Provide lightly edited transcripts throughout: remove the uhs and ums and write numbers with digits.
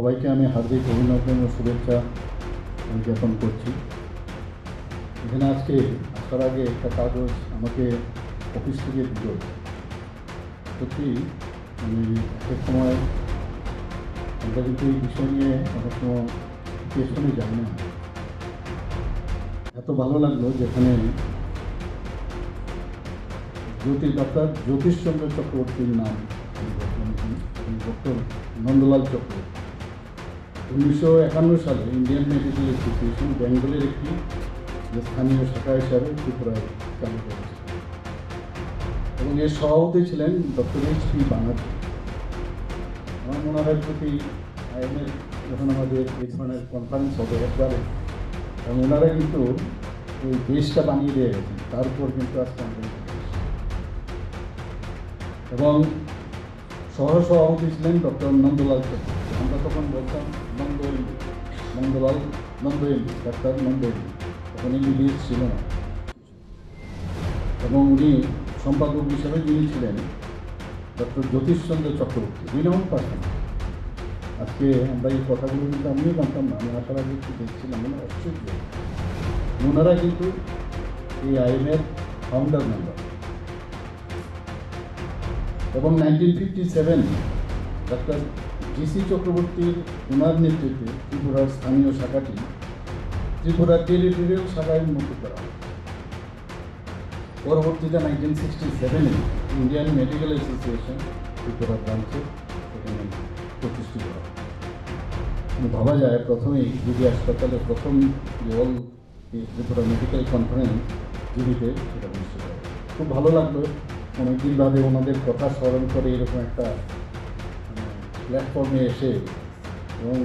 সবাইকে আমি হার্দিক অভিনন্দন ও শুভেচ্ছা জ্ঞাপন করছি। এখানে আজকে আসার আগে একটা কাগজ আমাকে অফিস থেকে দিল। সত্যি আমি এক সময় আমরা কিন্তু এই বিষয় নিয়ে অনেক সময় পেছনে যাই না। এত ভালো লাগলো যেখানে ডক্টর জ্যোতিষচন্দ্র চক্রবর্তীর নাম ডক্টর নন্দলাল চক্রবর্তী 1951 সালে ইন্ডিয়ান মেডিকেল অ্যাসোসিয়েশন বেঙ্গলের একটি স্থানীয় শাখা হিসাবে ত্রিপুরায় চালু করেছে এবং এর সভাপতি ছিলেন ডক্টর এইচ.পি. ব্যানার্জি। আমার মনে হয় প্রতি আইএমএর যখন আমাদের এই ধরনের কনফারেন্স হবে একবারে, এবং ওনারা কিন্তু ওই দেশটা বানিয়ে দিয়ে গেছেন, তার উপর কিন্তু আজকে আমরা এবং সহসভাপতি ছিলেন ডক্টর নন্দলাল চক্রবর্তী। আমরা তখন বলতাম নন্দলাল ডাক্তার নন্দ, তখন এমবিবিএস ছিল না। এবং উনি সম্পাদক হিসেবে যিনি ছিলেন ডক্টর জ্যোতিষচন্দ্র চক্রবর্তী, বিনম পাঠান। আজকে আমরা এই কথাগুলো কিন্তু আমিও জানতাম না, আমি আসার আগে একটু দেখছিলাম, মানে আশ্চর্য। ওনারা কিন্তু এই আইএমএর ফাউন্ডার মেম্বার। এবং 1957 ডক্টর জি.সি. চক্রবর্তীর ওনার নেতৃত্বে ত্রিপুরার স্থানীয় শাখাটি ত্রিপুরার টেরিটোরিয়াল শাখায় উন্নত করা হয়। পরবর্তীতে 1967 ইন্ডিয়ান মেডিকেল অ্যাসোসিয়েশন ত্রিপুরা ব্রাঞ্চে এখানে প্রতিষ্ঠিত হয়। ভাবা যায় প্রথমেই জিবি হাসপাতালে প্রথম যে অল ত্রিপুরা মেডিকেল কনফারেন্স জিবিতে সেটা অনুষ্ঠিত হয়। খুব ভালো লাগলো অনেকদিন বাদে ওনাদের কথা স্মরণ করে এরকম একটা প্ল্যাটফর্মে এসে, এবং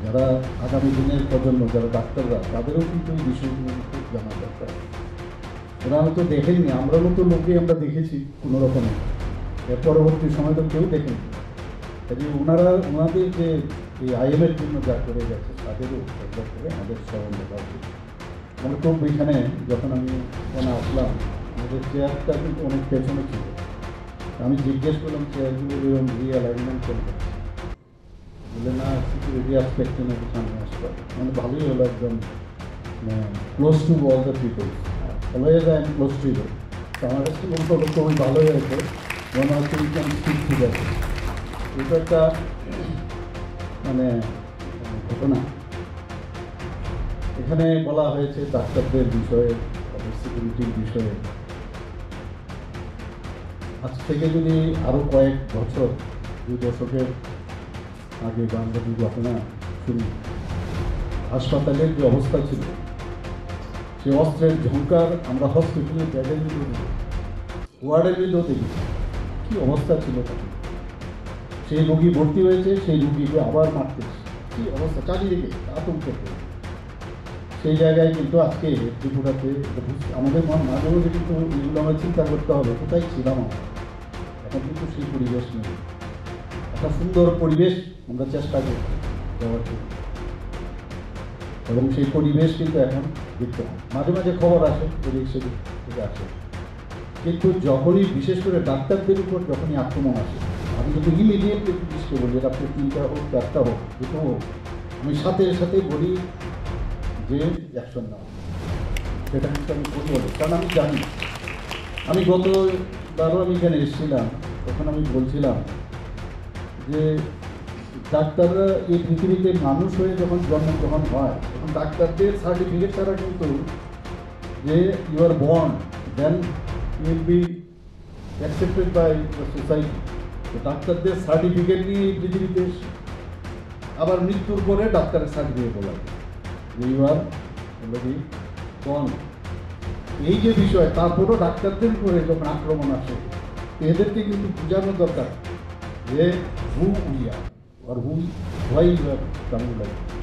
যারা আগামী দিনের প্রজন্ম যারা ডাক্তাররা তাদেরও কিন্তু এই বিষয়গুলো খুব জানা দরকার। ওরা হয়তো দেখেননি, আমরা মতো লোকই আমরা দেখেছি কোনো রকমে, এর পরবর্তী সময় তো কেউ দেখেনি। কাজে ওনাদের যে এই আইএমএর জন্য যা করে গেছে তাদেরও একবার করে আমাদের স্মরণ দেওয়া উচিত। আমার খুব এখানে যখন আমি এখানে আসলাম, আমাদের চেয়ারটা কিন্তু অনেক পেছনে ছিল। আমি জিজ্ঞেস করলাম চেয়ারগুলো এরকম রিঅ্যালাইনমেন্ট করবে, বলে না সিকিউরিটি অ্যাসপেক্টে নাকি সামনে আসতে হবে। মানে ভালোই হলো, একদম close to all the people, always I am close to you. তো আমার কাছে খুবই ভালো হয়েছে, মনে হচ্ছে ইনকাম স্পিক ঠিক আছে। এটা একটা মানে ঘটনা। এখানে বলা হয়েছে ডাক্তারদের বিষয়ে, তাদের সিকিউরিটির বিষয়ে। আজ থেকে যদি আরও কয়েক বছর, 2 দশকের আগে বা আমরা যদি ঘটনা শুনি, হাসপাতালের যে অবস্থা ছিল, সে অস্ত্রের ঝঙ্কার আমরা হসপিটালের ব্যাডের মধ্যে দেখি, ওয়ার্ডের মধ্যেও দেখি কী অবস্থা ছিল তখন। সেই রোগী ভর্তি হয়েছে, সেই রোগীকে আবার মারতেছে, কী অবস্থা চারিদিকে আতঙ্কের। সেই জায়গায় কিন্তু আজকে ত্রিপুরাতে আমাদের মাঝে মাঝে কিন্তু এগুলো আমরা চিন্তা করতে হবে, কোথায় ছিলাম আমরা। এখন কিন্তু সেই পরিবেশ নেই, একটা সুন্দর পরিবেশ আমরা চেষ্টা করছি দেওয়ার জন্য, এবং সেই পরিবেশ কিন্তু এখন দেখতে হয়। মাঝে মাঝে খবর আসে এদিক সেদিক থেকে আসে, কিন্তু যখনই বিশেষ করে ডাক্তারদের উপর যখনই আক্রমণ আসে, আমি কিন্তু ইমিডিয়েটলি পুলিশকে বলি, রাত্রে 3টা হোক 4টা হোক দুটো হোক, আমি সাথে সাথে বলি যে অ্যাকশন নেওয়া। সেটা কিন্তু আমি বলি, কারণ আমি জানি। আমি গতবারও আমি এখানে এসেছিলাম, তখন আমি বলছিলাম যে ডাক্তাররা এই পৃথিবীতে মানুষ হয়ে যখন জন্মগ্রহণ হয়, তখন ডাক্তারদের সার্টিফিকেট ছাড়া কিন্তু যে you are born then you will be accepted by the society. তো ডাক্তারদের সার্টিফিকেট নিয়ে এই পৃথিবীতে, আবার মৃত্যুর পরে ডাক্তারের সার্টিফিকেট বলা যে ইউ আর অলরেডি বর্ন। এই যে বিষয়, তারপরও ডাক্তারদের উপরে যখন আক্রমণ আসে, এদেরকে কিন্তু বোঝানো দরকার যে who we are, or why you are coming like this.